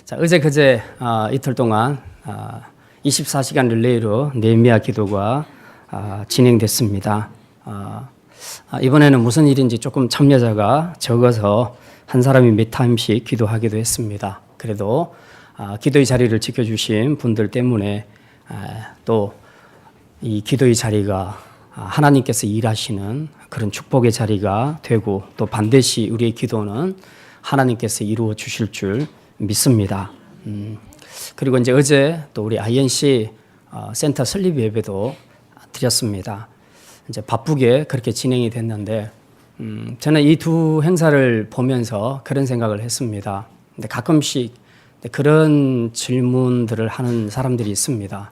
자, 어제 그제 이틀 동안 24시간 릴레이로 느헤미야 기도가 진행됐습니다. 이번에는 무슨 일인지 조금 참여자가 적어서 한 사람이 몇 타임씩 기도하기도 했습니다. 그래도 기도의 자리를 지켜주신 분들 때문에 또 이 기도의 자리가 하나님께서 일하시는 그런 축복의 자리가 되고, 또 반드시 우리의 기도는 하나님께서 이루어 주실 줄 믿습니다. 그리고 이제 어제 또 우리 INC 센터 설립 예배도 드렸습니다. 이제 바쁘게 그렇게 진행이 됐는데, 저는 이 두 행사를 보면서 그런 생각을 했습니다. 근데 가끔씩 그런 질문들을 하는 사람들이 있습니다.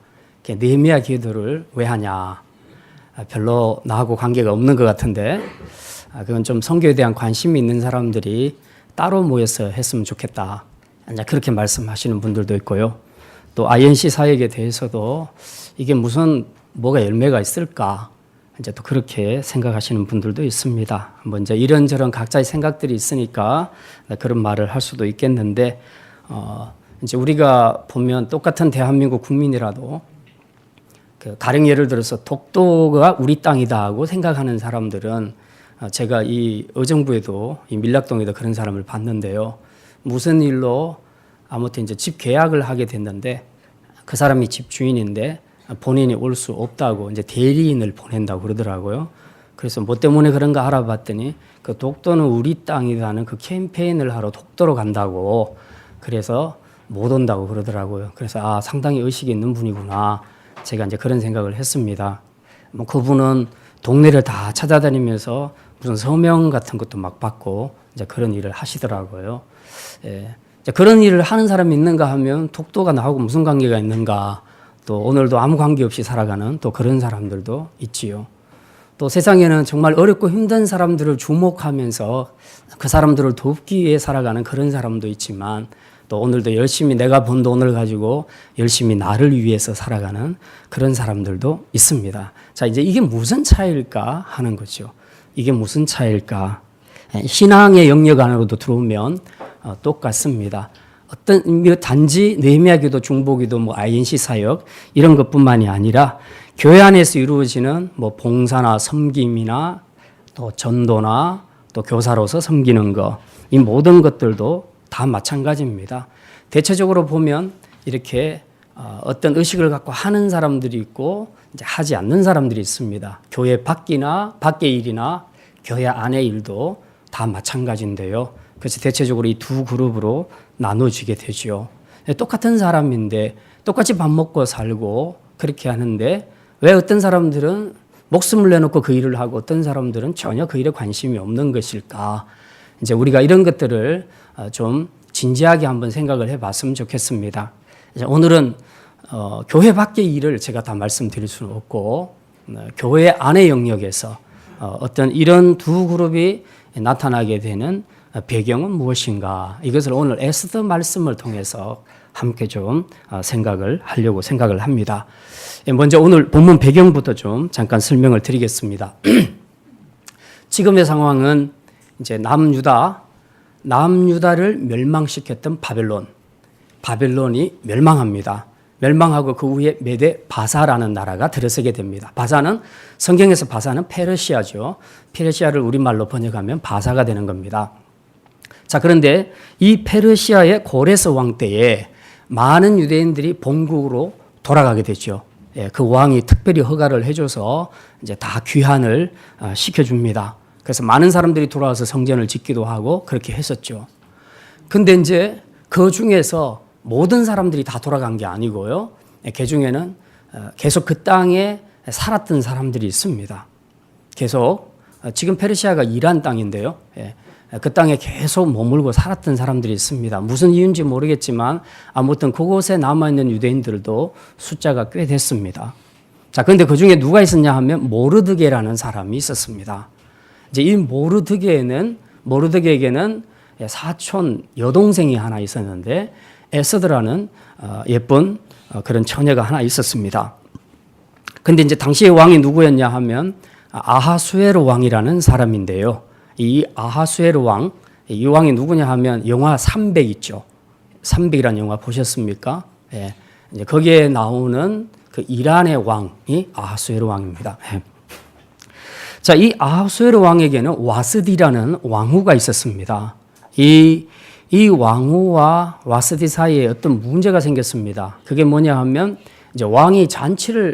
느헤미야 기도를 왜 하냐? 별로 나하고 관계가 없는 것 같은데, 그건 좀 선교에 대한 관심이 있는 사람들이 따로 모여서 했으면 좋겠다. 그렇게 말씀하시는 분들도 있고요. 또 INC 사역에 대해서도 이게 뭐가 열매가 있을까? 이제 또 그렇게 생각하시는 분들도 있습니다. 이제 이런저런 각자의 생각들이 있으니까 그런 말을 할 수도 있겠는데, 이제 우리가 보면 똑같은 대한민국 국민이라도 가령 예를 들어서 독도가 우리 땅이다 하고 생각하는 사람들은, 제가 이 의정부에도 이 밀락동에도 그런 사람을 봤는데요. 무슨 일로 아무튼 이제 집 계약을 하게 됐는데, 그 사람이 집 주인인데 본인이 올 수 없다고 이제 대리인을 보낸다고 그러더라고요. 그래서 뭐 때문에 그런가 알아봤더니 그 독도는 우리 땅이라는 그 캠페인을 하러 독도로 간다고, 그래서 못 온다고 그러더라고요. 그래서 상당히 의식이 있는 분이구나. 제가 이제 그런 생각을 했습니다. 그분은 동네를 다 찾아다니면서 무슨 서명 같은 것도 막 받고 이제 그런 일을 하시더라고요. 그런 일을 하는 사람이 있는가 하면 독도가 나하고 무슨 관계가 있는가, 또 오늘도 아무 관계 없이 살아가는 또 그런 사람들도 있지요. 또 세상에는 정말 어렵고 힘든 사람들을 주목하면서 그 사람들을 돕기 위해 살아가는 그런 사람도 있지만, 또 오늘도 열심히 내가 번 돈을 가지고 열심히 나를 위해서 살아가는 그런 사람들도 있습니다. 자, 이제 이게 무슨 차이일까 하는 거죠. 이게 무슨 차이일까? 신앙의 영역 안으로도 들어오면 똑같습니다. 단지 느헤미야 기도, 중보기도, INC 사역 이런 것뿐만이 아니라 교회 안에서 이루어지는 봉사나 섬김이나 또 전도나 또 교사로서 섬기는 것, 이 모든 것들도 다 마찬가지입니다. 대체적으로 보면 이렇게 어떤 의식을 갖고 하는 사람들이 있고 이제 하지 않는 사람들이 있습니다. 교회 밖의 일이나 교회 안의 일도 다 마찬가지인데요. 그래서 대체적으로 이 두 그룹으로 나눠지게 되죠. 똑같은 사람인데 똑같이 밥 먹고 살고 그렇게 하는데, 왜 어떤 사람들은 목숨을 내놓고 그 일을 하고 어떤 사람들은 전혀 그 일에 관심이 없는 것일까? 이제 우리가 이런 것들을 좀 진지하게 한번 생각을 해봤으면 좋겠습니다. 이제 오늘은 교회 밖의 일을 제가 다 말씀드릴 수는 없고, 교회 안의 영역에서 어떤 이런 두 그룹이 나타나게 되는 배경은 무엇인가, 이것을 오늘 에스더 말씀을 통해서 함께 좀 생각을 합니다. 먼저 오늘 본문 배경부터 좀 잠깐 설명을 드리겠습니다. 지금의 상황은 이제 남유다를 멸망시켰던 바벨론이 멸망합니다. 멸망하고 그 후에 메데 바사라는 나라가 들어서게 됩니다. 성경에서 바사는 페르시아죠. 페르시아를 우리말로 번역하면 바사가 되는 겁니다. 자, 그런데 이 페르시아의 고레스 왕 때에 많은 유대인들이 본국으로 돌아가게 됐죠. 그 왕이 특별히 허가를 해줘서 이제 다 귀환을 시켜줍니다. 그래서 많은 사람들이 돌아와서 성전을 짓기도 하고 그렇게 했었죠. 근데 이제 그 중에서 모든 사람들이 다 돌아간 게 아니고요. 그 중에는 계속 그 땅에 살았던 사람들이 있습니다. 계속 지금 페르시아가 이란 땅인데요. 그 땅에 계속 머물고 살았던 사람들이 있습니다. 무슨 이유인지 모르겠지만 아무튼 그곳에 남아있는 유대인들도 숫자가 꽤 됐습니다. 자, 그런데 그 중에 누가 있었냐 하면 모르드게라는 사람이 있었습니다. 이제 이 모르드게에게는 사촌 여동생이 하나 있었는데, 에스더라는 예쁜 그런 처녀가 하나 있었습니다. 근데 이제 당시의 왕이 누구였냐 하면 아하수에로 왕이라는 사람인데요. 이 아하수에로 왕, 이 왕이 누구냐 하면 영화 300 있죠. 300이라는 영화 보셨습니까? 예. 이제 거기에 나오는 그 이란의 왕이 아하수에로 왕입니다. 예. 자, 이 아하수에로 왕에게는 와스디라는 왕후가 있었습니다. 이 왕후와 와스디 사이에 어떤 문제가 생겼습니다. 그게 뭐냐 하면 이제 왕이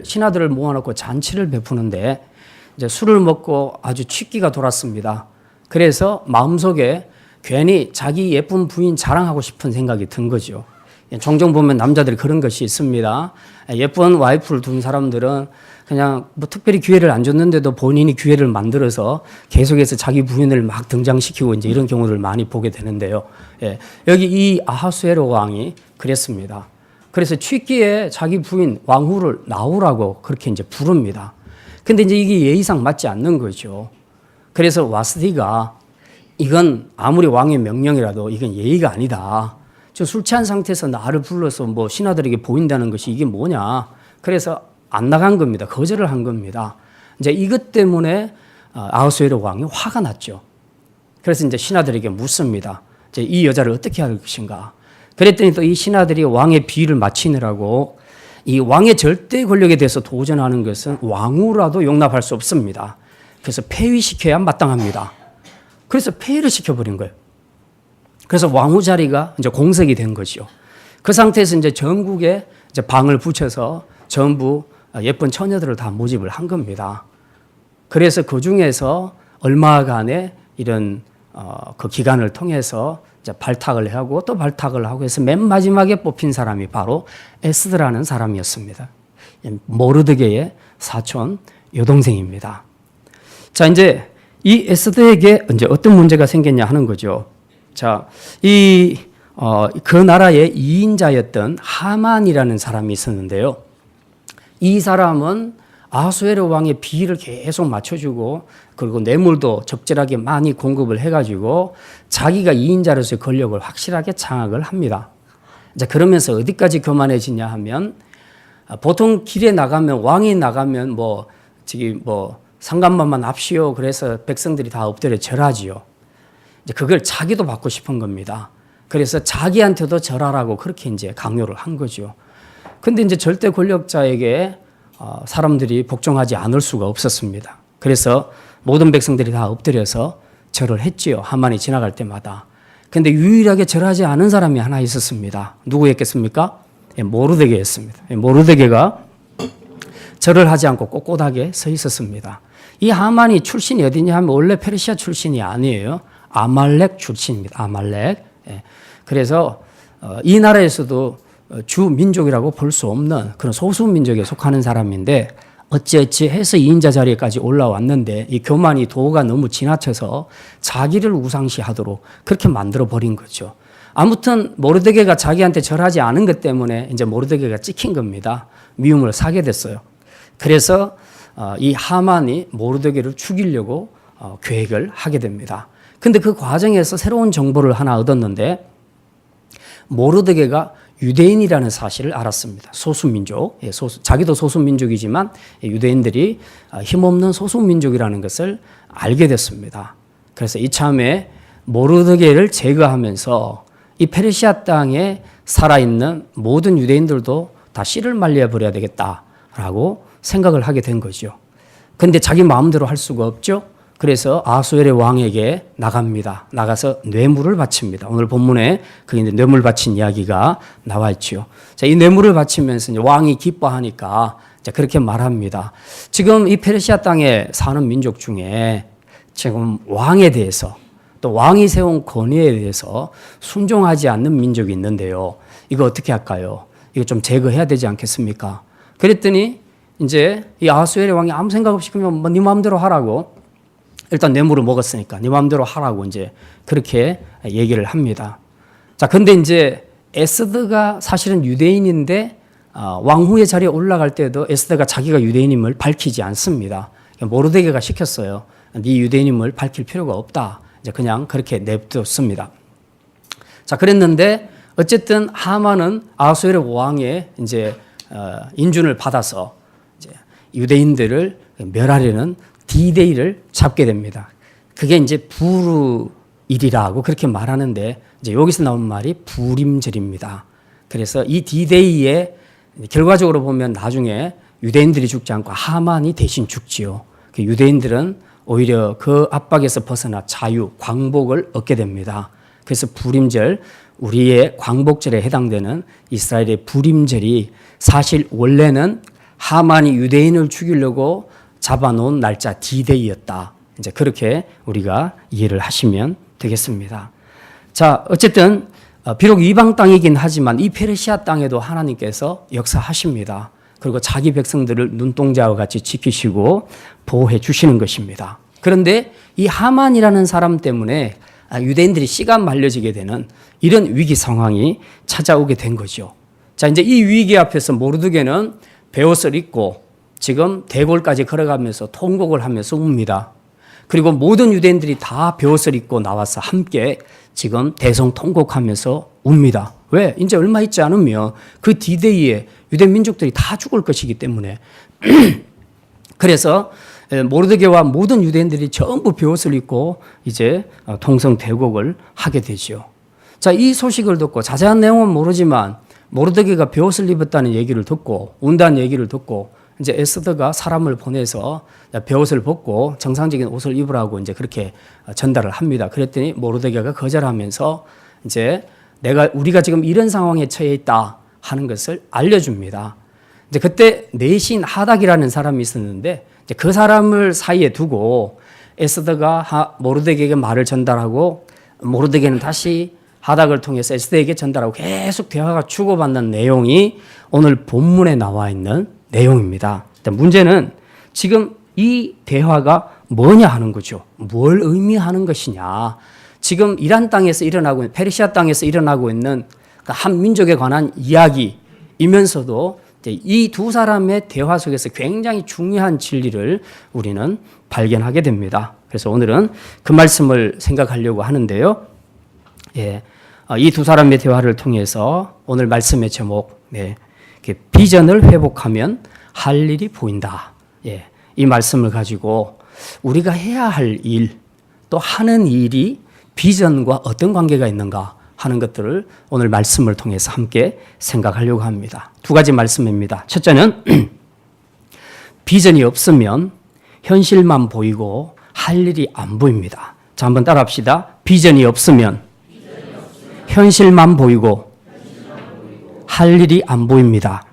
신하들을 모아놓고 잔치를 베푸는데 이제 술을 먹고 아주 취기가 돌았습니다. 그래서 마음속에 괜히 자기 예쁜 부인 자랑하고 싶은 생각이 든 거죠. 종종 보면 남자들이 그런 것이 있습니다. 예쁜 와이프를 둔 사람들은 그냥 뭐 특별히 기회를 안 줬는데도 본인이 기회를 만들어서 계속해서 자기 부인을 막 등장시키고 이제 이런 경우를 많이 보게 되는데요. 예, 여기 이 아하수에로 왕이 그랬습니다. 그래서 취기에 자기 부인 왕후를 나오라고 그렇게 이제 부릅니다. 근데 이제 이게 예의상 맞지 않는 거죠. 그래서 와스디가 이건 아무리 왕의 명령이라도 이건 예의가 아니다. 저 술 취한 상태에서 나를 불러서 뭐 신하들에게 보인다는 것이 이게 뭐냐. 그래서 안 나간 겁니다. 거절을 한 겁니다. 이제 이것 때문에 아하수에로 왕이 화가 났죠. 그래서 이제 신하들에게 묻습니다. 이제 이 여자를 어떻게 할 것인가. 그랬더니 또 이 신하들이 왕의 비위를 맞추느라고 이 왕의 절대 권력에 대해서 도전하는 것은 왕후라도 용납할 수 없습니다. 그래서 폐위시켜야 마땅합니다. 그래서 폐위를 시켜버린 거예요. 그래서 왕후 자리가 이제 공석이 된 거죠. 그 상태에서 이제 전국에 이제 방을 붙여서 전부 예쁜 처녀들을 다 모집을 한 겁니다. 그래서 그 중에서 얼마간의 이런 그 기간을 통해서 이제 발탁을 하고 또 발탁을 하고 해서 맨 마지막에 뽑힌 사람이 바로 에스더라는 사람이었습니다. 모르드게의 사촌 여동생입니다. 자, 이제 이 에스더에게 이제 어떤 문제가 생겼냐 하는 거죠. 자, 그 나라의 2인자였던 하만이라는 사람이 있었는데요. 이 사람은 아하수에로 왕의 비위를 계속 맞춰주고 그리고 뇌물도 적절하게 많이 공급을 해가지고 자기가 2인자로서의 권력을 확실하게 장악을 합니다. 이제 그러면서 어디까지 교만해지냐 하면 보통 길에 나가면 왕이 나가면 뭐 상관만만 합시오. 그래서 백성들이 다 엎드려 절하지요. 이제 그걸 자기도 받고 싶은 겁니다. 그래서 자기한테도 절하라고 그렇게 이제 강요를 한 거죠. 근데 이제 절대 권력자에게 사람들이 복종하지 않을 수가 없었습니다. 그래서 모든 백성들이 다 엎드려서 절을 했지요. 하만이 지나갈 때마다. 근데 유일하게 절하지 않은 사람이 하나 있었습니다. 누구였겠습니까? 모르드게였습니다. 모르드게가 절을 하지 않고 꼿꼿하게 서 있었습니다. 이 하만이 출신이 어디냐 하면 원래 페르시아 출신이 아니에요. 아말렉 출신입니다. 아말렉. 그래서 이 나라에서도 주 민족이라고 볼 수 없는 그런 소수 민족에 속하는 사람인데 어찌어찌 해서 2인자 자리에까지 올라왔는데 이 교만이 도가 너무 지나쳐서 자기를 우상시하도록 그렇게 만들어 버린 거죠. 아무튼 모르드게가 자기한테 절하지 않은 것 때문에 이제 모르드게가 찍힌 겁니다. 미움을 사게 됐어요. 그래서 이 하만이 모르드게를 죽이려고 계획을 하게 됩니다. 근데 그 과정에서 새로운 정보를 하나 얻었는데 모르드게가 유대인이라는 사실을 알았습니다. 소수민족, 자기도 소수민족이지만 유대인들이 힘없는 소수민족이라는 것을 알게 됐습니다. 그래서 이참에 모르드게를 제거하면서 이 페르시아 땅에 살아있는 모든 유대인들도 다 씨를 말려버려야 되겠다라고 생각을 하게 된 거죠. 그런데 자기 마음대로 할 수가 없죠. 그래서 아하수에로 왕에게 나갑니다. 나가서 뇌물을 바칩니다. 오늘 본문에 그 뇌물 바친 이야기가 나와 있죠. 자, 이 뇌물을 바치면서 이제 왕이 기뻐하니까 이제 그렇게 말합니다. 지금 이 페르시아 땅에 사는 민족 중에 지금 왕에 대해서 또 왕이 세운 권위에 대해서 순종하지 않는 민족이 있는데요. 이거 어떻게 할까요? 이거 좀 제거해야 되지 않겠습니까? 그랬더니 이제 이 아하수에로 왕이 아무 생각 없이 그냥 뭐 네 마음대로 하라고 일단 뇌물을 먹었으니까 네 마음대로 하라고 이제 그렇게 얘기를 합니다. 자, 근데 이제 에스더가 사실은 유대인인데 왕후의 자리에 올라갈 때도 에스더가 자기가 유대인임을 밝히지 않습니다. 모르드게가 시켰어요. 네 유대인임을 밝힐 필요가 없다. 이제 그냥 그렇게 냅뒀습니다. 자, 그랬는데 어쨌든 하만은 아하수에로 왕의 이제 인준을 받아서 이제 유대인들을 멸하려는 D-Day를 잡게 됩니다. 그게 이제 부르일이라고 그렇게 말하는데 이제 여기서 나온 말이 부림절입니다. 그래서 이 D-Day에 결과적으로 보면 나중에 유대인들이 죽지 않고 하만이 대신 죽지요. 그 유대인들은 오히려 그 압박에서 벗어나 자유, 광복을 얻게 됩니다. 그래서 부림절, 우리의 광복절에 해당되는 이스라엘의 부림절이 사실 원래는 하만이 유대인을 죽이려고 잡아놓은 날짜 D-Day였다. 이제 그렇게 우리가 이해를 하시면 되겠습니다. 자, 어쨌든 비록 이방 땅이긴 하지만 이 페르시아 땅에도 하나님께서 역사하십니다. 그리고 자기 백성들을 눈동자와 같이 지키시고 보호해 주시는 것입니다. 그런데 이 하만이라는 사람 때문에 유대인들이 씨가 말려지게 되는 이런 위기 상황이 찾아오게 된 거죠. 자, 이제 이 위기 앞에서 모르드게는 베옷을 입고 지금 대궐까지 걸어가면서 통곡을 하면서 웁니다. 그리고 모든 유대인들이 다 베옷을 입고 나와서 함께 지금 대성통곡하면서 웁니다. 왜? 이제 얼마 있지 않으면 그 D-Day에 유대 민족들이 다 죽을 것이기 때문에. 그래서 모르드게와 모든 유대인들이 전부 베옷을 입고 이제 통성대곡을 하게 되죠. 자, 이 소식을 듣고 자세한 내용은 모르지만 모르드게가 베옷을 입었다는 얘기를 듣고 운다는 얘기를 듣고 이제 에스더가 사람을 보내서 베옷을 벗고 정상적인 옷을 입으라고 이제 그렇게 전달을 합니다. 그랬더니 모르드게가 거절하면서 이제 우리가 지금 이런 상황에 처해 있다 하는 것을 알려줍니다. 이제 그때 내신 하닥이라는 사람이 있었는데 이제 그 사람을 사이에 두고 에스더가 모르드게에게 말을 전달하고 모르드게는 다시 하닥을 통해서 에스더에게 전달하고 계속 대화가 주고받는 내용이 오늘 본문에 나와 있는 내용입니다. 문제는 지금 이 대화가 뭐냐 하는 거죠. 뭘 의미하는 것이냐. 지금 이란 땅에서 일어나고 있는, 페르시아 땅에서 일어나고 있는 한 민족에 관한 이야기이면서도 이 두 사람의 대화 속에서 굉장히 중요한 진리를 우리는 발견하게 됩니다. 그래서 오늘은 그 말씀을 생각하려고 하는데요. 예, 이 두 사람의 대화를 통해서 오늘 말씀의 제목, 비전을 회복하면 할 일이 보인다. 예, 이 말씀을 가지고 우리가 해야 할 일, 또 하는 일이 비전과 어떤 관계가 있는가 하는 것들을 오늘 말씀을 통해서 함께 생각하려고 합니다. 두 가지 말씀입니다. 첫째는 비전이 없으면 현실만 보이고 할 일이 안 보입니다. 자, 한번 따라합시다. 비전이 없으면 현실만 보이고 할 일이 안 보입니다.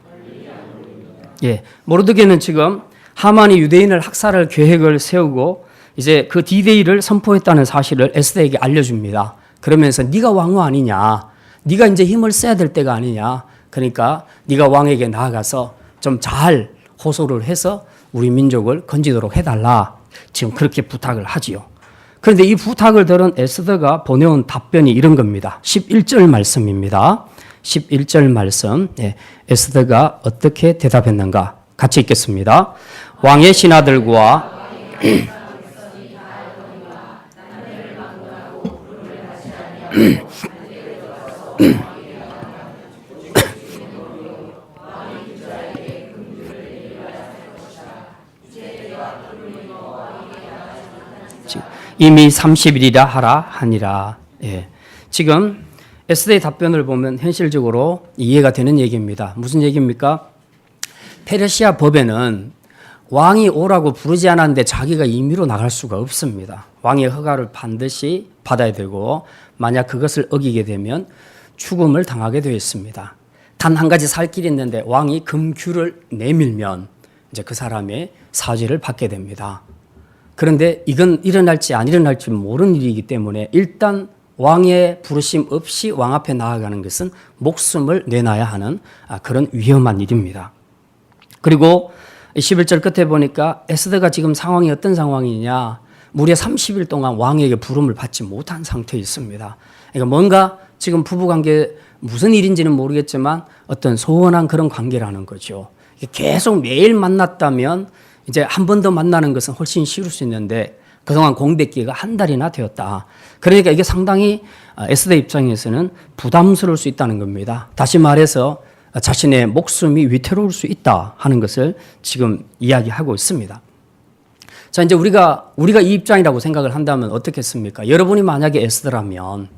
예, 모르드게는 지금 하만이 유대인을 학살할 계획을 세우고 이제 그 D-Day를 선포했다는 사실을 에스더에게 알려줍니다. 그러면서 네가 왕후 아니냐, 네가 이제 힘을 써야 될 때가 아니냐, 그러니까 네가 왕에게 나아가서 좀 잘 호소를 해서 우리 민족을 건지도록 해달라, 지금 그렇게 부탁을 하지요. 그런데 이 부탁을 들은 에스더가 보내온 답변이 이런 겁니다. 11절 말씀입니다. 11절 말씀, 에스더가 어떻게 대답했는가 같이 읽겠습니다. 왕의 신하들과 이미 30일이라 하라 하니라. 예. 지금 에스더의 답변을 보면 현실적으로 이해가 되는 얘기입니다. 무슨 얘기입니까? 페르시아 법에는 왕이 오라고 부르지 않았는데 자기가 임의로 나갈 수가 없습니다. 왕의 허가를 반드시 받아야 되고 만약 그것을 어기게 되면 죽음을 당하게 되어 있습니다. 단 한 가지 살 길이 있는데 왕이 금규를 내밀면 이제 그 사람의 사죄를 받게 됩니다. 그런데 이건 일어날지 안 일어날지 모르는 일이기 때문에 일단 왕의 부르심 없이 왕 앞에 나아가는 것은 목숨을 내놔야 하는 그런 위험한 일입니다. 그리고 11절 끝에 보니까 에스더가 지금 상황이 어떤 상황이냐, 무려 30일 동안 왕에게 부름을 받지 못한 상태에 있습니다. 그러니까 뭔가 지금 부부관계 무슨 일인지는 모르겠지만 어떤 소원한 그런 관계라는 거죠. 계속 매일 만났다면 이제 한 번 더 만나는 것은 훨씬 쉬울 수 있는데 그동안 공백기가 한 달이나 되었다. 그러니까 이게 상당히 에스더 입장에서는 부담스러울 수 있다는 겁니다. 다시 말해서 자신의 목숨이 위태로울 수 있다 하는 것을 지금 이야기하고 있습니다. 자, 이제 우리가 이 입장이라고 생각을 한다면 어떻겠습니까? 여러분이 만약에 에스더라면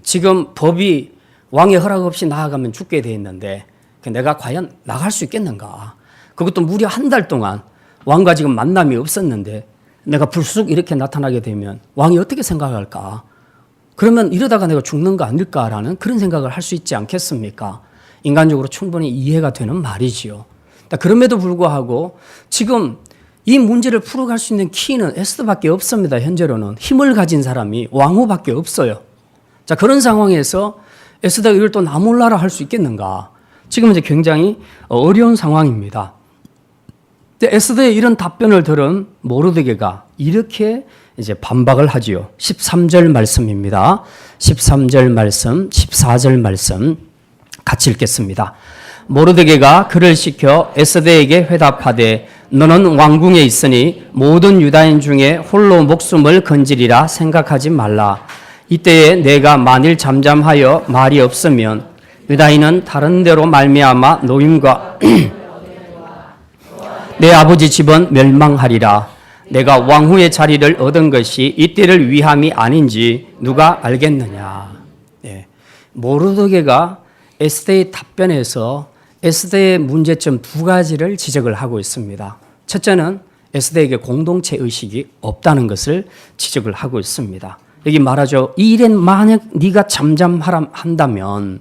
지금 법이 왕의 허락 없이 나아가면 죽게 돼 있는데 내가 과연 나갈 수 있겠는가? 그것도 무려 한 달 동안 왕과 지금 만남이 없었는데 내가 불쑥 이렇게 나타나게 되면 왕이 어떻게 생각할까? 그러면 이러다가 내가 죽는 거 아닐까라는 그런 생각을 할 수 있지 않겠습니까? 인간적으로 충분히 이해가 되는 말이지요. 그럼에도 불구하고 지금 이 문제를 풀어갈 수 있는 키는 에스더밖에 없습니다. 현재로는 힘을 가진 사람이 왕후밖에 없어요. 자, 그런 상황에서 에스더가 이걸 또 나 몰라라 할 수 있겠는가? 지금 이제 굉장히 어려운 상황입니다. 에스더의 이런 답변을 들은 모르드게가 이렇게 이제 반박을 하지요. 13절 말씀입니다. 13절 말씀, 14절 말씀 같이 읽겠습니다. 모르드게가 그를 시켜 에스더에게 회답하되 너는 왕궁에 있으니 모든 유다인 중에 홀로 목숨을 건지리라 생각하지 말라. 이때에 내가 만일 잠잠하여 말이 없으면 유다인은 다른 데로 말미암아 노임과 내 아버지 집은 멸망하리라. 내가 왕후의 자리를 얻은 것이 이때를 위함이 아닌지 누가 알겠느냐. 네. 모르드게가 에스더의 답변에서 에스더의 문제점 두 가지를 지적을 하고 있습니다. 첫째는 에스더에게 공동체 의식이 없다는 것을 지적을 하고 있습니다. 여기 말하죠. 이 일엔 만약 네가 잠잠한다면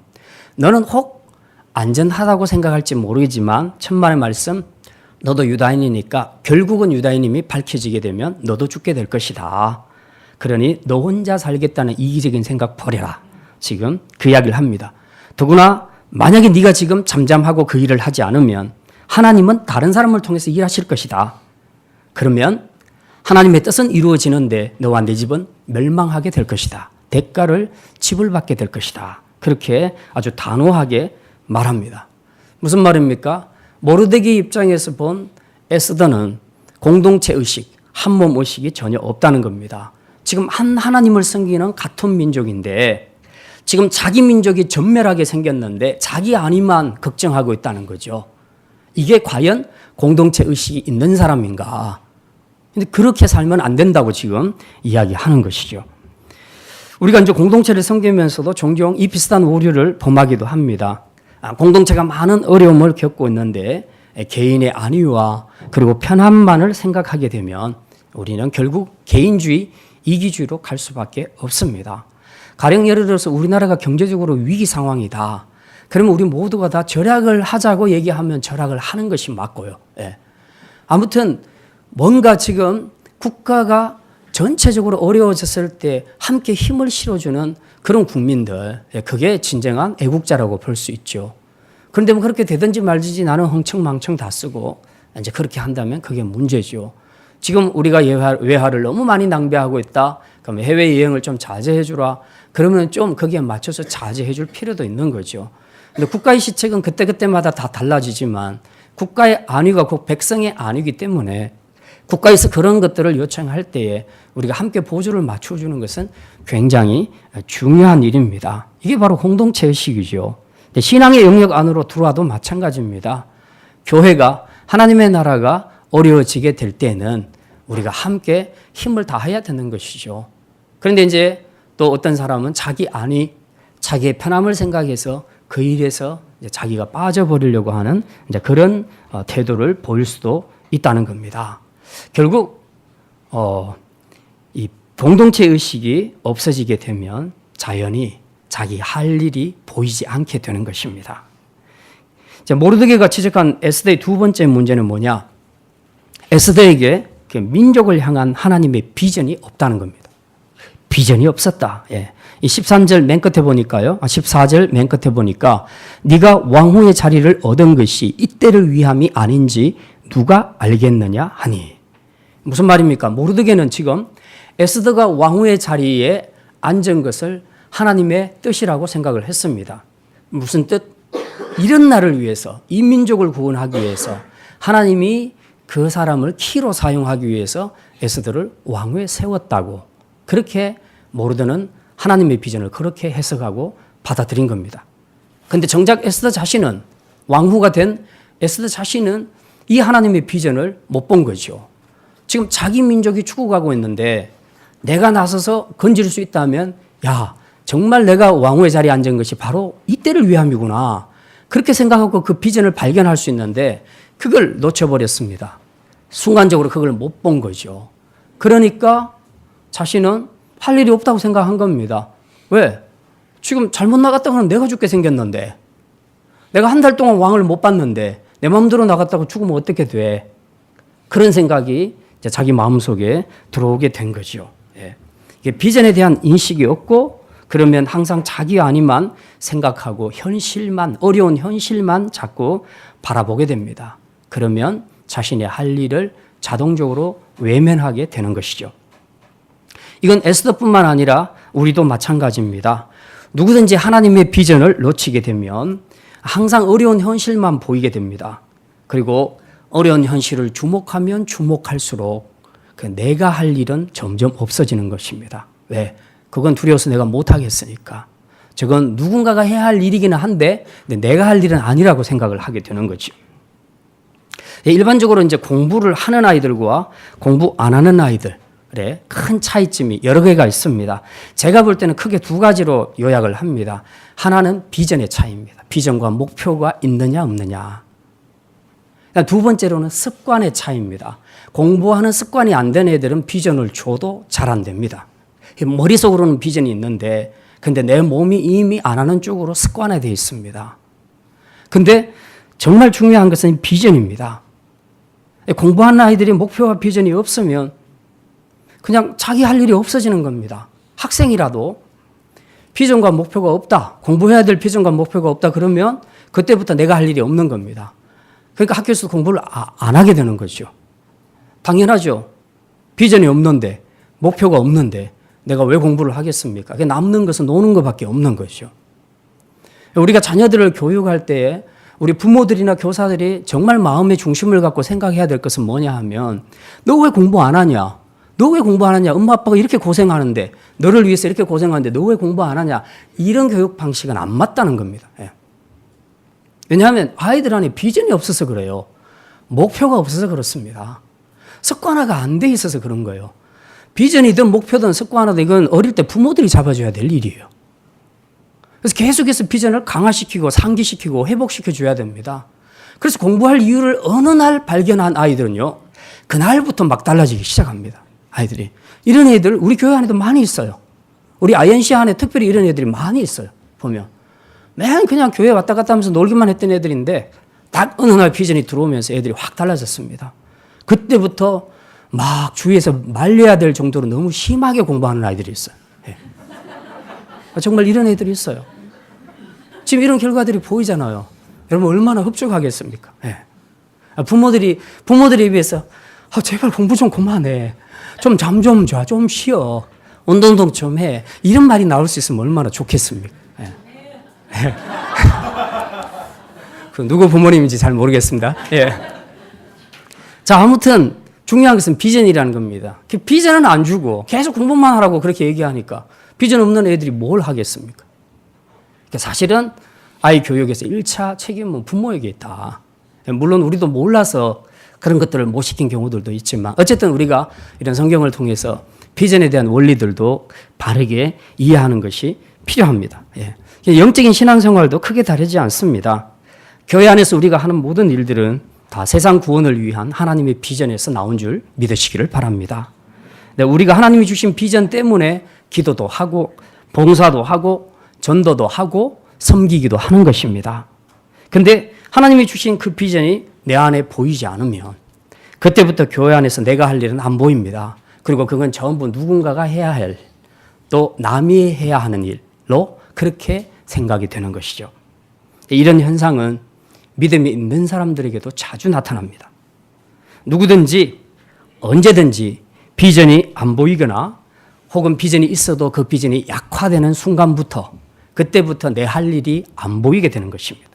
너는 혹 안전하다고 생각할지 모르지만 천만의 말씀 너도 유다인이니까 결국은 유다인임이 밝혀지게 되면 너도 죽게 될 것이다. 그러니 너 혼자 살겠다는 이기적인 생각 버려라. 지금 그 이야기를 합니다. 더구나 만약에 네가 지금 잠잠하고 그 일을 하지 않으면 하나님은 다른 사람을 통해서 일하실 것이다. 그러면 하나님의 뜻은 이루어지는데 너와 내 집은 멸망하게 될 것이다. 대가를 지불받게 될 것이다. 그렇게 아주 단호하게 말합니다. 무슨 말입니까? 모르드게 입장에서 본 에스더는 공동체 의식, 한몸 의식이 전혀 없다는 겁니다. 지금 한 하나님을 섬기는 같은 민족인데 지금 자기 민족이 전멸하게 생겼는데 자기 안위만 걱정하고 있다는 거죠. 이게 과연 공동체 의식이 있는 사람인가? 근데 그렇게 살면 안 된다고 지금 이야기하는 것이죠. 우리가 이제 공동체를 섬기면서도 종종 이 비슷한 오류를 범하기도 합니다. 공동체가 많은 어려움을 겪고 있는데 개인의 안위와 그리고 편함만을 생각하게 되면 우리는 결국 개인주의, 이기주의로 갈 수밖에 없습니다. 가령 예를 들어서 우리나라가 경제적으로 위기 상황이다. 그러면 우리 모두가 다 절약을 하자고 얘기하면 절약을 하는 것이 맞고요. 예. 아무튼 뭔가 지금 국가가 전체적으로 어려워졌을 때 함께 힘을 실어주는 그런 국민들, 그게 진정한 애국자라고 볼 수 있죠. 그런데 뭐 그렇게 되든지 말든지 나는 흥청망청 다 쓰고 이제 그렇게 한다면 그게 문제죠. 지금 우리가 외화를 너무 많이 낭비하고 있다. 그럼 해외여행을 좀 자제해 주라. 그러면 좀 거기에 맞춰서 자제해 줄 필요도 있는 거죠. 근데 국가의 시책은 그때그때마다 다 달라지지만 국가의 안위가 곧 백성의 안위이기 때문에 국가에서 그런 것들을 요청할 때에 우리가 함께 보조를 맞춰주는 것은 굉장히 중요한 일입니다. 이게 바로 공동체 의식이죠. 신앙의 영역 안으로 들어와도 마찬가지입니다. 교회가 하나님의 나라가 어려워지게 될 때는 우리가 함께 힘을 다해야 되는 것이죠. 그런데 이제 또 어떤 사람은 자기 안위, 자기의 편함을 생각해서 그 일에서 이제 자기가 빠져버리려고 하는 이제 그런 태도를 보일 수도 있다는 겁니다. 결국 이 공동체 의식이 없어지게 되면 자연히 자기 할 일이 보이지 않게 되는 것입니다. 모르드게가 지적한 에스더의 두 번째 문제는 뭐냐? 에스더에게 민족을 향한 하나님의 비전이 없다는 겁니다. 비전이 없었다. 예. 이 13절 맨 끝에 보니까요. 14절 맨 끝에 보니까 네가 왕후의 자리를 얻은 것이 이때를 위함이 아닌지 누가 알겠느냐 하니. 무슨 말입니까? 모르드게는 지금 에스더가 왕후의 자리에 앉은 것을 하나님의 뜻이라고 생각을 했습니다. 무슨 뜻? 이런 날을 위해서, 이 민족을 구원하기 위해서 하나님이 그 사람을 키로 사용하기 위해서 에스더를 왕후에 세웠다고, 그렇게 모르드는 하나님의 비전을 그렇게 해석하고 받아들인 겁니다. 그런데 정작 에스더 자신은, 왕후가 된 에스더 자신은 이 하나님의 비전을 못 본 거죠. 지금 자기 민족이 죽어가고 있는데 내가 나서서 건질 수 있다면, 야, 정말 내가 왕후의 자리에 앉은 것이 바로 이때를 위함이구나. 그렇게 생각하고 그 비전을 발견할 수 있는데 그걸 놓쳐버렸습니다. 순간적으로 그걸 못 본 거죠. 그러니까 자신은 할 일이 없다고 생각한 겁니다. 왜? 지금 잘못 나갔다고 하면 내가 죽게 생겼는데, 내가 한 달 동안 왕을 못 봤는데 내 마음대로 나갔다고 죽으면 어떻게 돼? 그런 생각이 이제 자기 마음속에 들어오게 된 거죠. 예. 이게 비전에 대한 인식이 없고, 그러면 항상 자기 안위만 생각하고 현실만, 어려운 현실만 자꾸 바라보게 됩니다. 그러면 자신의 할 일을 자동적으로 외면하게 되는 것이죠. 이건 에스더뿐만 아니라 우리도 마찬가지입니다. 누구든지 하나님의 비전을 놓치게 되면 항상 어려운 현실만 보이게 됩니다. 그리고 어려운 현실을 주목하면 주목할수록 내가 할 일은 점점 없어지는 것입니다. 왜? 그건 두려워서 내가 못하겠으니까. 저건 누군가가 해야 할 일이기는 한데 내가 할 일은 아니라고 생각을 하게 되는 거죠. 일반적으로 이제 공부를 하는 아이들과 공부 안 하는 아이들의 큰 차이점이 여러 개가 있습니다. 제가 볼 때는 크게 두 가지로 요약을 합니다. 하나는 비전의 차이입니다. 비전과 목표가 있느냐 없느냐. 두 번째로는 습관의 차이입니다. 공부하는 습관이 안 된 애들은 비전을 줘도 잘 안 됩니다. 머릿속으로는 비전이 있는데 근데 내 몸이 이미 안 하는 쪽으로 습관화되어 있습니다. 근데 정말 중요한 것은 비전입니다. 공부하는 아이들이 목표와 비전이 없으면 그냥 자기 할 일이 없어지는 겁니다. 학생이라도 비전과 목표가 없다, 공부해야 될 비전과 목표가 없다 그러면 그때부터 내가 할 일이 없는 겁니다. 그러니까 학교에서 공부를 안 하게 되는 거죠. 당연하죠. 비전이 없는데, 목표가 없는데 내가 왜 공부를 하겠습니까? 남는 것은 노는 것밖에 없는 거죠. 우리가 자녀들을 교육할 때에 우리 부모들이나 교사들이 정말 마음의 중심을 갖고 생각해야 될 것은 뭐냐 하면, 너 왜 공부 안 하냐? 너 왜 공부 안 하냐? 엄마 아빠가 이렇게 고생하는데, 너를 위해서 이렇게 고생하는데 너 왜 공부 안 하냐? 이런 교육 방식은 안 맞다는 겁니다. 예. 왜냐하면 아이들 안에 비전이 없어서 그래요. 목표가 없어서 그렇습니다. 습관화가 안 돼 있어서 그런 거예요. 비전이든 목표든 습관화든 이건 어릴 때 부모들이 잡아줘야 될 일이에요. 그래서 계속해서 비전을 강화시키고 상기시키고 회복시켜줘야 됩니다. 그래서 공부할 이유를 어느 날 발견한 아이들은요, 그날부터 막 달라지기 시작합니다. 아이들이. 이런 애들 우리 교회 안에도 많이 있어요. 우리 INC 안에 특별히 이런 애들이 많이 있어요. 보면 맨 그냥 교회 왔다 갔다 하면서 놀기만 했던 애들인데 딱 어느 날 비전이 들어오면서 애들이 확 달라졌습니다. 그때부터 막 주위에서 말려야 될 정도로 너무 심하게 공부하는 아이들이 있어요. 예. 정말 이런 애들이 있어요. 지금 이런 결과들이 보이잖아요. 여러분 얼마나 흡족하겠습니까? 예. 부모들에 비해서 제발 공부 좀 그만해. 좀 잠 좀 자. 좀 쉬어. 운동 좀 해. 이런 말이 나올 수 있으면 얼마나 좋겠습니까? 예. 예. 그 누구 부모님인지 잘 모르겠습니다. 예. 자, 아무튼 중요한 것은 비전이라는 겁니다. 비전은 안 주고 계속 공부만 하라고 그렇게 얘기하니까 비전 없는 애들이 뭘 하겠습니까? 사실은 아이 교육에서 1차 책임은 부모에게 있다. 물론 우리도 몰라서 그런 것들을 못 시킨 경우들도 있지만 어쨌든 우리가 이런 성경을 통해서 비전에 대한 원리들도 바르게 이해하는 것이 필요합니다. 예. 영적인 신앙생활도 크게 다르지 않습니다. 교회 안에서 우리가 하는 모든 일들은 다 세상 구원을 위한 하나님의 비전에서 나온 줄 믿으시기를 바랍니다. 우리가 하나님이 주신 비전 때문에 기도도 하고 봉사도 하고 전도도 하고 섬기기도 하는 것입니다. 그런데 하나님이 주신 그 비전이 내 안에 보이지 않으면 그때부터 교회 안에서 내가 할 일은 안 보입니다. 그리고 그건 전부 누군가가 해야 할, 또 남이 해야 하는 일로 그렇게 생각이 되는 것이죠. 이런 현상은 믿음이 있는 사람들에게도 자주 나타납니다. 누구든지 언제든지 비전이 안 보이거나 혹은 비전이 있어도 그 비전이 약화되는 순간부터 그때부터 내 할 일이 안 보이게 되는 것입니다.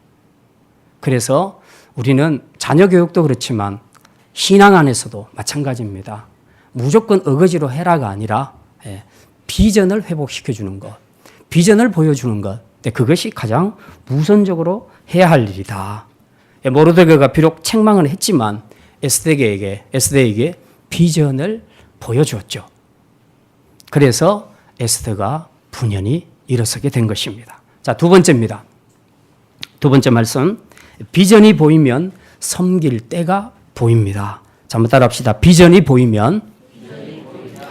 그래서 우리는 자녀 교육도 그렇지만 신앙 안에서도 마찬가지입니다. 무조건 어거지로 해라가 아니라 비전을 회복시켜주는 것, 비전을 보여주는 것, 그것이 가장 우선적으로 해야 할 일이다. 모르드게가 비록 책망은 했지만 에스더에게 비전을 보여주었죠. 그래서 에스더가 분연히 일어서게 된 것입니다. 자, 두 번째입니다. 두 번째 말씀. 비전이 보이면 섬길 때가 보입니다. 자, 한번 따라합시다. 비전이 보이면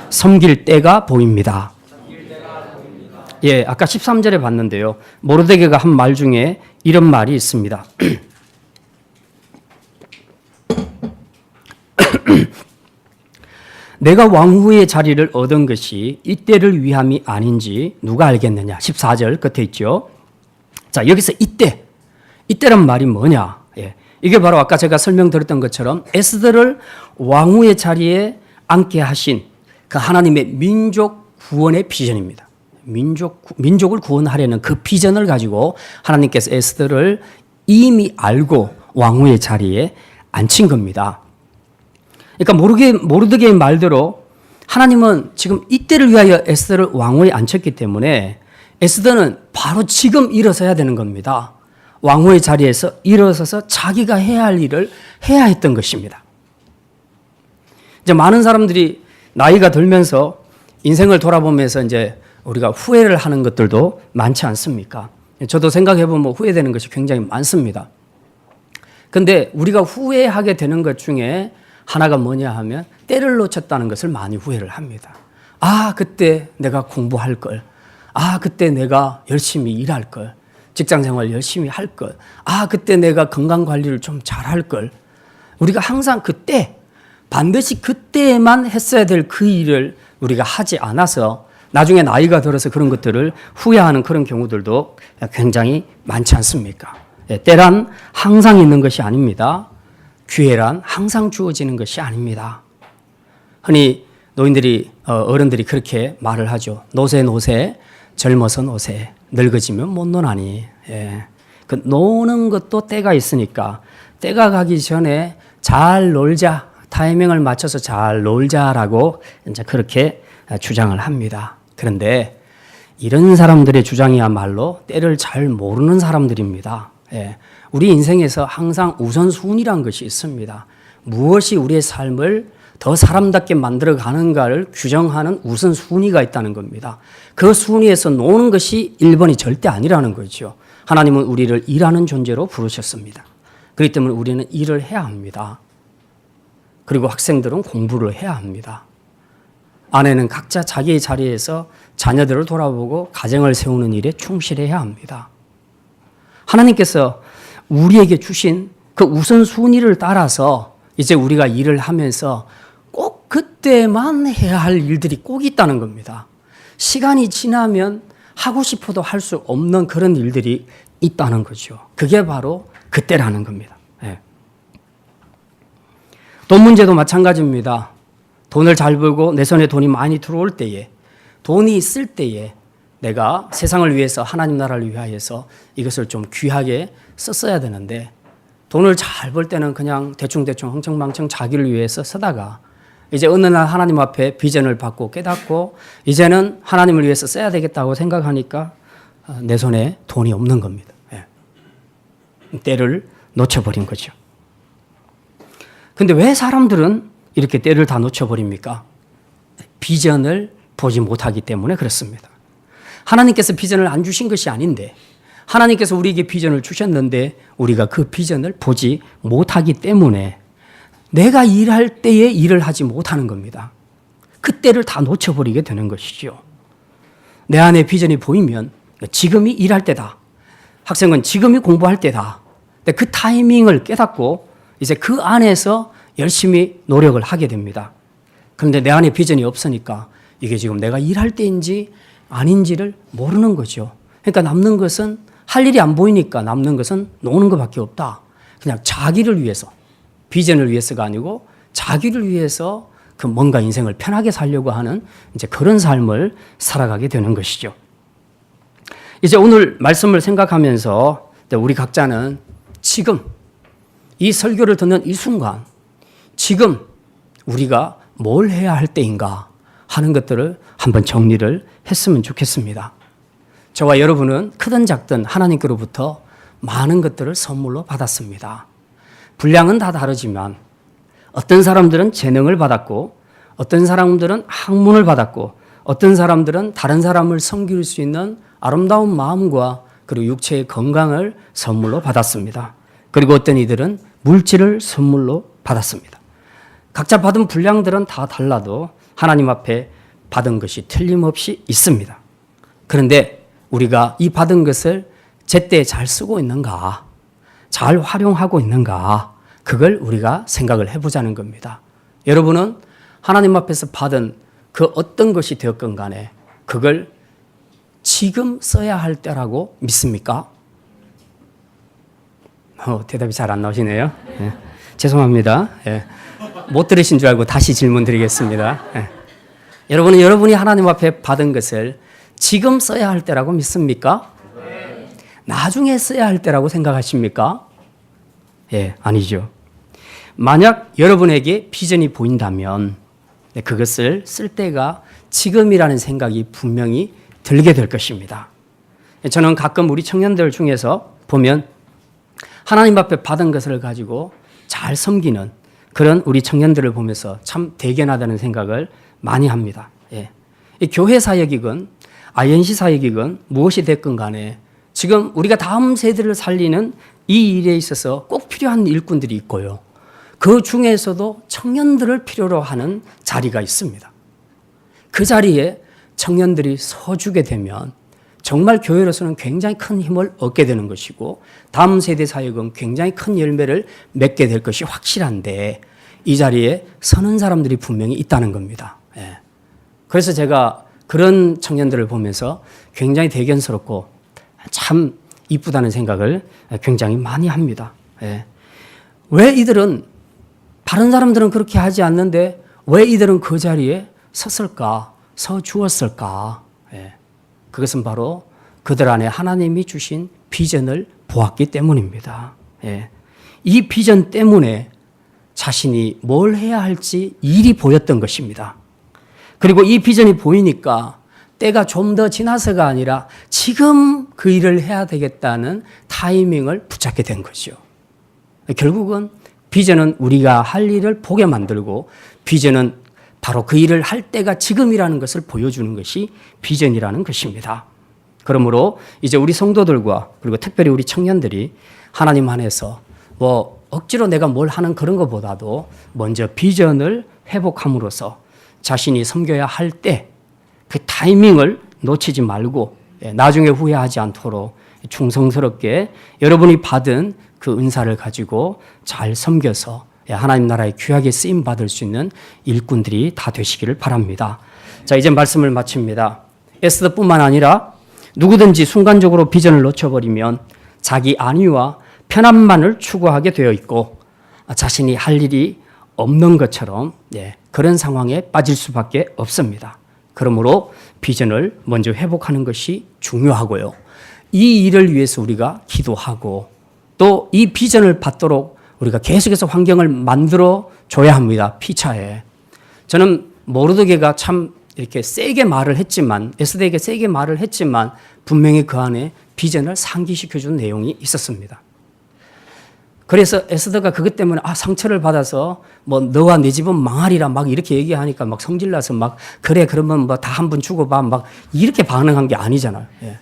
섬길 때가 보입니다. 예, 아까 13절에 봤는데요. 모르드게가 한 말 중에 이런 말이 있습니다. 내가 왕후의 자리를 얻은 것이 이때를 위함이 아닌지 누가 알겠느냐. 14절 끝에 있죠. 자, 여기서 이때란 말이 뭐냐. 예, 이게 바로 아까 제가 설명드렸던 것처럼 에스더를 왕후의 자리에 앉게 하신 그 하나님의 민족 구원의 비전입니다. 민족을 구원하려는 그 비전을 가지고 하나님께서 에스더를 이미 알고 왕후의 자리에 앉힌 겁니다. 그러니까 모르드게의 말대로 하나님은 지금 이때를 위하여 에스더를 왕후에 앉혔기 때문에 에스더는 바로 지금 일어서야 되는 겁니다. 왕후의 자리에서 일어서서 자기가 해야 할 일을 해야 했던 것입니다. 이제 많은 사람들이 나이가 들면서 인생을 돌아보면서 이제 우리가 후회를 하는 것들도 많지 않습니까? 저도 생각해보면 후회되는 것이 굉장히 많습니다. 근데 우리가 후회하게 되는 것 중에 하나가 뭐냐 하면 때를 놓쳤다는 것을 많이 후회를 합니다. 아, 그때 내가 공부할 걸. 아, 그때 내가 열심히 일할 걸. 직장생활 열심히 할 걸. 아, 그때 내가 건강관리를 좀 잘할 걸. 우리가 항상 그때, 반드시 그때만 했어야 될 그 일을 우리가 하지 않아서 나중에 나이가 들어서 그런 것들을 후회하는 그런 경우들도 굉장히 많지 않습니까? 때란 항상 있는 것이 아닙니다. 기회란 항상 주어지는 것이 아닙니다. 흔히 어른들이 그렇게 말을 하죠. 노세 젊어서 노세 늙어지면 못 노나니. 예. 그 노는 것도 때가 있으니까 때가 가기 전에 잘 놀자, 타이밍을 맞춰서 잘 놀자라고 이제 그렇게 주장을 합니다. 그런데 이런 사람들의 주장이야말로 때를 잘 모르는 사람들입니다. 예. 우리 인생에서 항상 우선순위란 것이 있습니다. 무엇이 우리의 삶을 더 사람답게 만들어가는가를 규정하는 우선순위가 있다는 겁니다. 그 순위에서 노는 것이 1번이 절대 아니라는 거죠. 하나님은 우리를 일하는 존재로 부르셨습니다. 그렇기 때문에 우리는 일을 해야 합니다. 그리고 학생들은 공부를 해야 합니다. 아내는 각자 자기의 자리에서 자녀들을 돌아보고 가정을 세우는 일에 충실해야 합니다. 하나님께서 우리에게 주신 그 우선순위를 따라서 이제 우리가 일을 하면서 꼭 그때만 해야 할 일들이 꼭 있다는 겁니다. 시간이 지나면 하고 싶어도 할 수 없는 그런 일들이 있다는 거죠. 그게 바로 그때라는 겁니다. 네. 돈 문제도 마찬가지입니다. 돈을 잘 벌고 내 손에 돈이 많이 들어올 때에, 돈이 있을 때에 내가 세상을 위해서, 하나님 나라를 위하여서 이것을 좀 귀하게 썼어야 되는데, 돈을 잘 벌 때는 그냥 대충대충 흥청망청 자기를 위해서 쓰다가 이제 어느 날 하나님 앞에 비전을 받고 깨닫고 이제는 하나님을 위해서 써야 되겠다고 생각하니까 내 손에 돈이 없는 겁니다. 예. 때를 놓쳐버린 거죠. 근데 왜 사람들은 이렇게 때를 다 놓쳐버립니까? 비전을 보지 못하기 때문에 그렇습니다. 하나님께서 비전을 안 주신 것이 아닌데, 하나님께서 우리에게 비전을 주셨는데 우리가 그 비전을 보지 못하기 때문에 내가 일할 때에 일을 하지 못하는 겁니다. 그때를 다 놓쳐버리게 되는 것이죠. 내 안에 비전이 보이면 지금이 일할 때다. 학생은 지금이 공부할 때다. 근데 그 타이밍을 깨닫고 이제 그 안에서 열심히 노력을 하게 됩니다. 그런데 내 안에 비전이 없으니까 이게 지금 내가 일할 때인지 아닌지를 모르는 거죠. 그러니까 남는 것은, 할 일이 안 보이니까 남는 것은 노는 것밖에 없다. 그냥 자기를 위해서, 비전을 위해서가 아니고 자기를 위해서 그 뭔가 인생을 편하게 살려고 하는 이제 그런 삶을 살아가게 되는 것이죠. 이제 오늘 말씀을 생각하면서 우리 각자는 지금 이 설교를 듣는 이 순간, 지금 우리가 뭘 해야 할 때인가 하는 것들을 한번 정리를 했으면 좋겠습니다. 저와 여러분은 크든 작든 하나님께로부터 많은 것들을 선물로 받았습니다. 분량은 다 다르지만 어떤 사람들은 재능을 받았고, 어떤 사람들은 학문을 받았고, 어떤 사람들은 다른 사람을 섬길 수 있는 아름다운 마음과 그리고 육체의 건강을 선물로 받았습니다. 그리고 어떤 이들은 물질을 선물로 받았습니다. 각자 받은 분량들은 다 달라도 하나님 앞에 받은 것이 틀림없이 있습니다. 그런데 우리가 이 받은 것을 제때 잘 쓰고 있는가, 잘 활용하고 있는가, 그걸 우리가 생각을 해보자는 겁니다. 여러분은 하나님 앞에서 받은 그 어떤 것이 되었건 간에 그걸 지금 써야 할 때라고 믿습니까? 대답이 잘 안 나오시네요. 예. 죄송합니다. 예. 못 들으신 줄 알고 다시 질문 드리겠습니다. 예. 여러분은 여러분이 하나님 앞에 받은 것을 지금 써야 할 때라고 믿습니까? 네. 나중에 써야 할 때라고 생각하십니까? 예, 아니죠. 만약 여러분에게 비전이 보인다면 그것을 쓸 때가 지금이라는 생각이 분명히 들게 될 것입니다. 저는 가끔 우리 청년들 중에서 보면 하나님 앞에 받은 것을 가지고 잘 섬기는 그런 우리 청년들을 보면서 참 대견하다는 생각을 많이 합니다. 예. 이 교회 사역이건 INC 사역이건 무엇이 됐건 간에 지금 우리가 다음 세대를 살리는 이 일에 있어서 꼭 필요한 일꾼들이 있고요. 그 중에서도 청년들을 필요로 하는 자리가 있습니다. 그 자리에 청년들이 서주게 되면 정말 교회로서는 굉장히 큰 힘을 얻게 되는 것이고 다음 세대 사역은 굉장히 큰 열매를 맺게 될 것이 확실한데 이 자리에 서는 사람들이 분명히 있다는 겁니다. 예. 그래서 제가 그런 청년들을 보면서 굉장히 대견스럽고 참 이쁘다는 생각을 굉장히 많이 합니다. 예. 왜 이들은 다른 사람들은 그렇게 하지 않는데 왜 이들은 그 자리에 섰을까? 서 주었을까? 예. 그것은 바로 그들 안에 하나님이 주신 비전을 보았기 때문입니다. 예. 이 비전 때문에 자신이 뭘 해야 할지 일이 보였던 것입니다. 그리고 이 비전이 보이니까 때가 좀 더 지나서가 아니라 지금 그 일을 해야 되겠다는 타이밍을 붙잡게 된 거죠. 결국은 비전은 우리가 할 일을 보게 만들고 비전은 바로 그 일을 할 때가 지금이라는 것을 보여주는 것이 비전이라는 것입니다. 그러므로 이제 우리 성도들과 그리고 특별히 우리 청년들이 하나님 안에서 억지로 내가 뭘 하는 그런 것보다도 먼저 비전을 회복함으로써 자신이 섬겨야 할 때 그 타이밍을 놓치지 말고 나중에 후회하지 않도록 충성스럽게 여러분이 받은 그 은사를 가지고 잘 섬겨서 하나님 나라의 귀하게 쓰임 받을 수 있는 일꾼들이 다 되시기를 바랍니다. 자, 이제 말씀을 마칩니다. 에스더뿐만 아니라 누구든지 순간적으로 비전을 놓쳐버리면 자기 안위와 편안만을 추구하게 되어 있고 자신이 할 일이 없는 것처럼 그런 상황에 빠질 수밖에 없습니다. 그러므로 비전을 먼저 회복하는 것이 중요하고요. 이 일을 위해서 우리가 기도하고 또 이 비전을 받도록 우리가 계속해서 환경을 만들어 줘야 합니다. 피차에. 저는 모르드게가 참 이렇게 세게 말을 했지만 에스더에게 세게 말을 했지만 분명히 그 안에 비전을 상기시켜준 내용이 있었습니다. 그래서 에스더가 그것 때문에 상처를 받아서 너와 내 집은 망하리라 막 이렇게 얘기하니까 막 성질나서 막 그래 그러면 다 한 번 죽어봐 막 이렇게 반응한 게 아니잖아요. 예.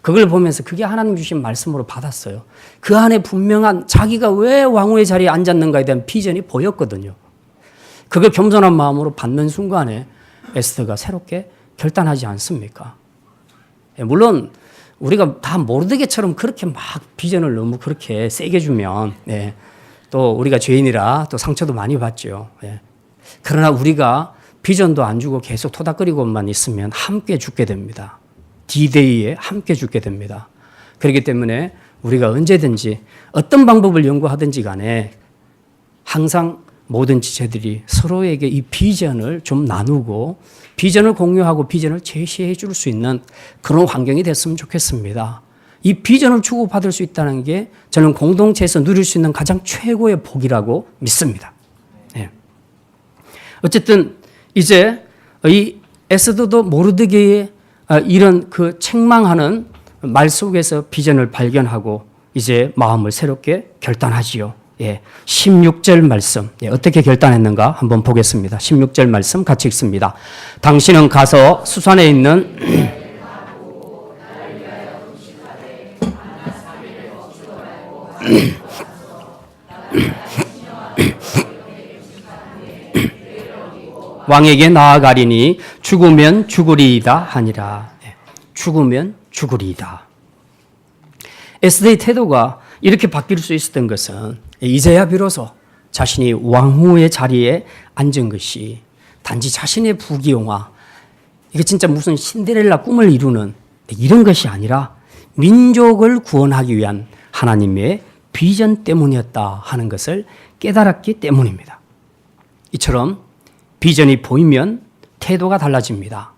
그걸 보면서 그게 하나님 주신 말씀으로 받았어요. 그 안에 분명한 자기가 왜 왕후의 자리에 앉았는가에 대한 비전이 보였거든요. 그걸 겸손한 마음으로 받는 순간에 에스더가 새롭게 결단하지 않습니까? 예, 물론 우리가 다 모르드게처럼 그렇게 막 비전을 너무 그렇게 세게 주면 또 우리가 죄인이라 또 상처도 많이 받죠. 그러나 우리가 비전도 안 주고 계속 토닥거리고만 있으면 함께 죽게 됩니다. D-Day에 함께 죽게 됩니다. 그렇기 때문에 우리가 언제든지 어떤 방법을 연구하든지 간에 항상 모든 지체들이 서로에게 이 비전을 좀 나누고 비전을 공유하고 비전을 제시해 줄 수 있는 그런 환경이 됐으면 좋겠습니다. 이 비전을 주고받을 수 있다는 게 저는 공동체에서 누릴 수 있는 가장 최고의 복이라고 믿습니다. 네. 어쨌든 이제 이 에스더도 모르드게의 이런 그 책망하는 말 속에서 비전을 발견하고 이제 마음을 새롭게 결단하지요. 16절 말씀 어떻게 결단했는가 한번 보겠습니다. 16절 말씀 같이 읽습니다. 당신은 가서 수산에 있는 왕에게 나아가리니 죽으면 죽으리이다 하니라. 죽으면 죽으리이다. 에스더의 태도가 이렇게 바뀔 수 있었던 것은 이제야 비로소 자신이 왕후의 자리에 앉은 것이 단지 자신의 부귀영화, 이게 진짜 무슨 신데렐라 꿈을 이루는 이런 것이 아니라 민족을 구원하기 위한 하나님의 비전 때문이었다 하는 것을 깨달았기 때문입니다. 이처럼 비전이 보이면 태도가 달라집니다.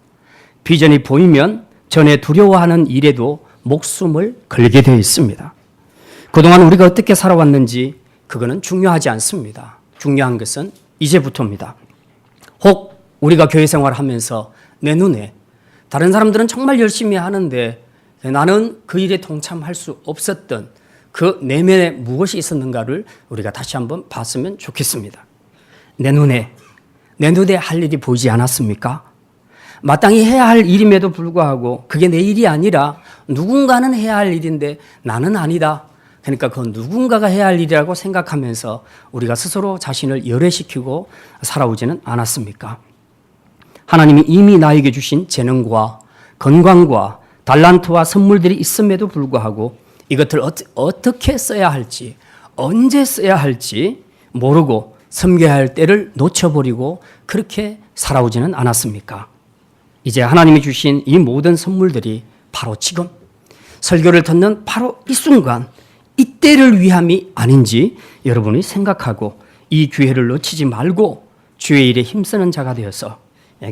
비전이 보이면 전에 두려워하는 일에도 목숨을 걸게 되어 있습니다. 그동안 우리가 어떻게 살아왔는지 그거는 중요하지 않습니다. 중요한 것은 이제부터입니다. 혹 우리가 교회 생활을 하면서 내 눈에 다른 사람들은 정말 열심히 하는데 나는 그 일에 동참할 수 없었던 그 내면에 무엇이 있었는가를 우리가 다시 한번 봤으면 좋겠습니다. 내 눈에 할 일이 보이지 않았습니까? 마땅히 해야 할 일임에도 불구하고 그게 내 일이 아니라 누군가는 해야 할 일인데 나는 아니다. 그러니까 그 누군가가 해야 할 일이라고 생각하면서 우리가 스스로 자신을 열애시키고 살아오지는 않았습니까? 하나님이 이미 나에게 주신 재능과 건강과 달란트와 선물들이 있음에도 불구하고 이것을 어떻게 써야 할지, 언제 써야 할지 모르고 섬겨야 할 때를 놓쳐버리고 그렇게 살아오지는 않았습니까? 이제 하나님이 주신 이 모든 선물들이 바로 지금 설교를 듣는 바로 이 순간 이때를 위함이 아닌지 여러분이 생각하고 이 기회를 놓치지 말고 주의 일에 힘쓰는 자가 되어서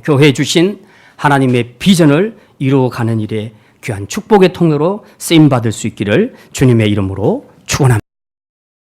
교회에 주신 하나님의 비전을 이루어가는 일에 귀한 축복의 통로로 쓰임받을 수 있기를 주님의 이름으로 축원합니다.